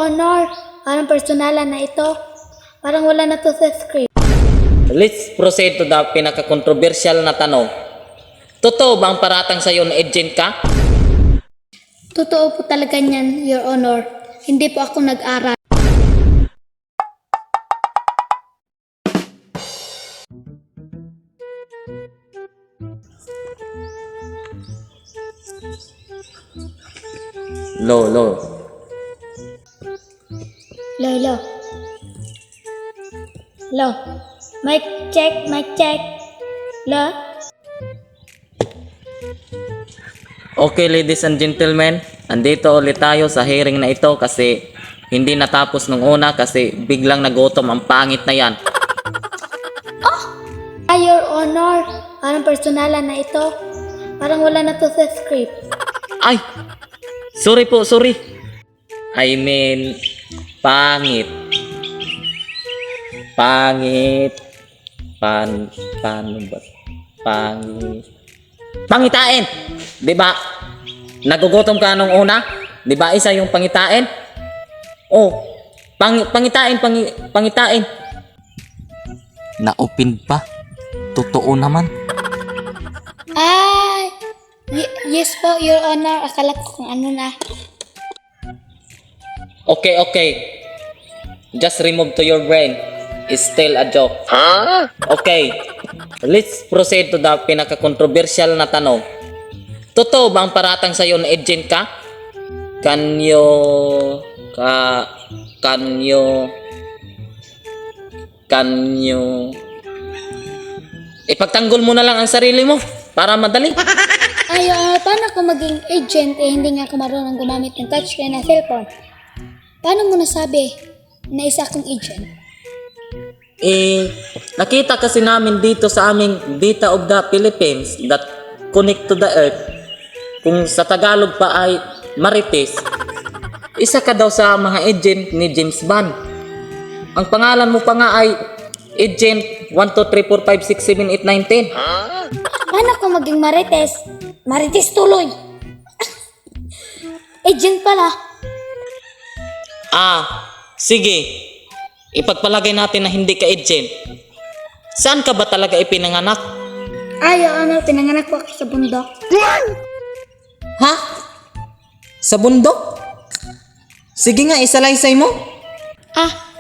Honor, parang personalan na ito. Parang wala na to sa script. Let's proceed to the pinaka-controversial na tanong. Totoo ba ang paratang sa'yo na agent ka? Totoo po talaga niyan, Your Honor. Hindi po ako nag-aral. Lo. Lo. Lo. Mic check. Lo. Okay, ladies and gentlemen, andito ulit tayo sa hearing na ito kasi hindi natapos nung una kasi biglang nagutom ang pangit na yan. Your Honor, parang personalan na ito. Parang wala na to sa script. Ay! Sorry po, sorry. I mean, pangit. Paano ba? Pangitain! Di ba? Nagugutom ka nung una? Di ba isa yung pangitain? Oh, pangitain. Naupin pa. Totoo naman. Ay! Yes po, Your Honor. Akala ko kung ano na. Okay. Just remove to your brain. It's still a joke. Huh? Okay. Let's proceed to the pinaka-controversial na tanong. Totoo ba ang paratang sa'yo na agent ka? Kanyo ipagtanggol mo na lang ang sarili mo para madali. Ay, paano ako maging agent hindi nga ako marunong gumamit ng touchscreen na cellphone? Paano mo nasabi na isa akong agent? Nakita kasi namin dito sa aming Data of the Philippines that connect to the earth. Kung sa Tagalog pa ay Marites. Isa ka daw sa mga agent ni James Bond. Ang pangalan mo pa nga ay Agent 1, 2, 3, 4, 5, 6, 7, 8, 9, 10. Paano ako maging Marites? Marites tuloy! Agent pala. Sige. Ipagpalagay natin na hindi ka agent. Saan ka ba talaga ipinanganak? Ay, pinanganak ko ako sa bundok. Ha? Sa bundok? Sige nga, isalaysay mo.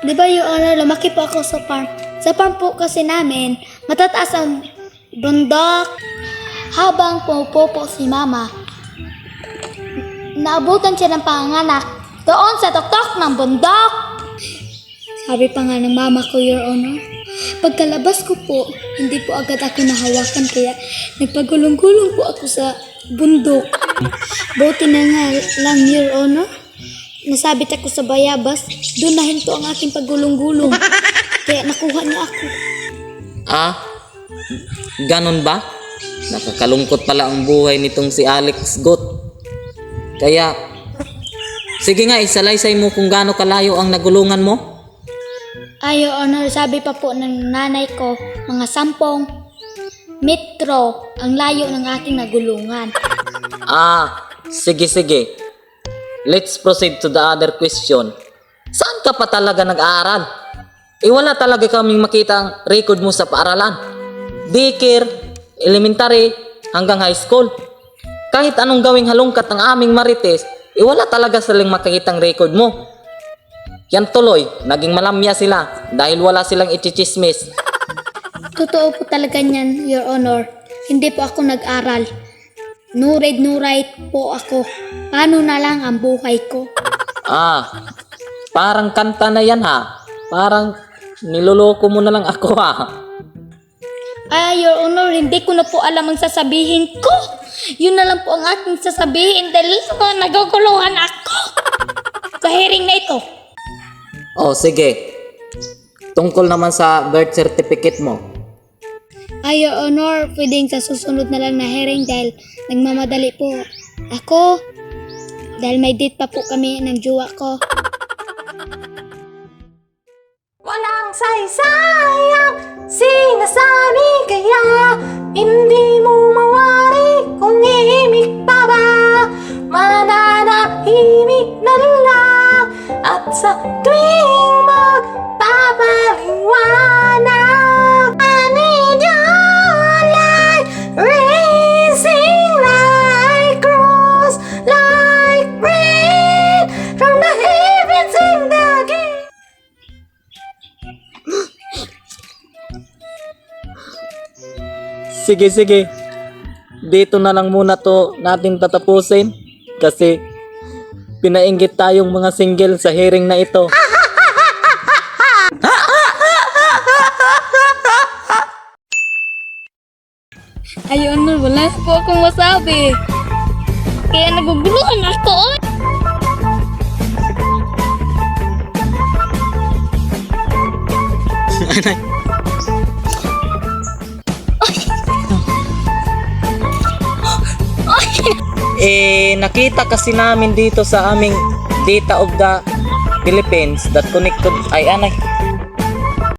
Di ba, Your Honor, lumaki po ako sa farm. Sa farm po kasi namin, matataas ang bundok. Habang pupupo si Mama, naabutan siya ng panganak doon sa tuktok ng bundok. Sabi pa nga ng Mama ko, Your Honor, pagkalabas ko po, hindi po agad ako nahawakan kaya nagpagulong-gulong po ako sa bundok. Buti na nga lang, Your Honor, nasabit ako sa bayabas, doon na hinto ang aking pagulong-gulong. Kaya nakuha niya ako. Ganon ba? Nakakalungkot pala ang buhay nitong si Alex Got. Kaya, sige nga, isalaysay mo kung gaano kalayo ang nagulungan mo. Ay, Your Honor, sabi pa po ng nanay ko, mga 10 metro ang layo ng aking nagulungan. Sige. Let's proceed to the other question. Saan ka pa talaga nag-aaral? Wala talaga kaming makita ang record mo sa paaralan. Daycare, elementary, hanggang high school. Kahit anong gawing halongkat ng aming Marites, wala talaga silang makikitang record mo. Yan tuloy, naging malamya sila dahil wala silang ichichismis. Totoo po talaga niyan, Your Honor. Hindi po ako nag-aral. No read po ako. Paano na lang ang buhay ko? Parang kanta na yan ha. Parang niloloko mo na lang ako ha. Ay, Your Honor, hindi ko na po alam ang sasabihin ko. Yun na lang po ang aking sasabihin dahil naguguluhan ako sa hearing na ito. Sige. Tungkol naman sa birth certificate mo. Ay, Your Honor, pwedeng sa susunod na lang na hearing dahil nagmamadali po ako. Dahil may date pa po kami ng jowa ko. Walang saysayang sinasabi kaya hindi mo mawari kung ihimik pa ba. Mananahimik na lang at sa tuwing magpapaliwanag. I need your light, racing like cross, like rain from the heavens in the gate. Sige. Dito na lang muna to natin tatapusin. Kasi pinainggit tayong mga single sa hearing na ito. Ay, Honor, wala na po akong masabi. Kaya naguguluhan ako. Nakita kasi namin dito sa aming Data of the Philippines that connected ay anay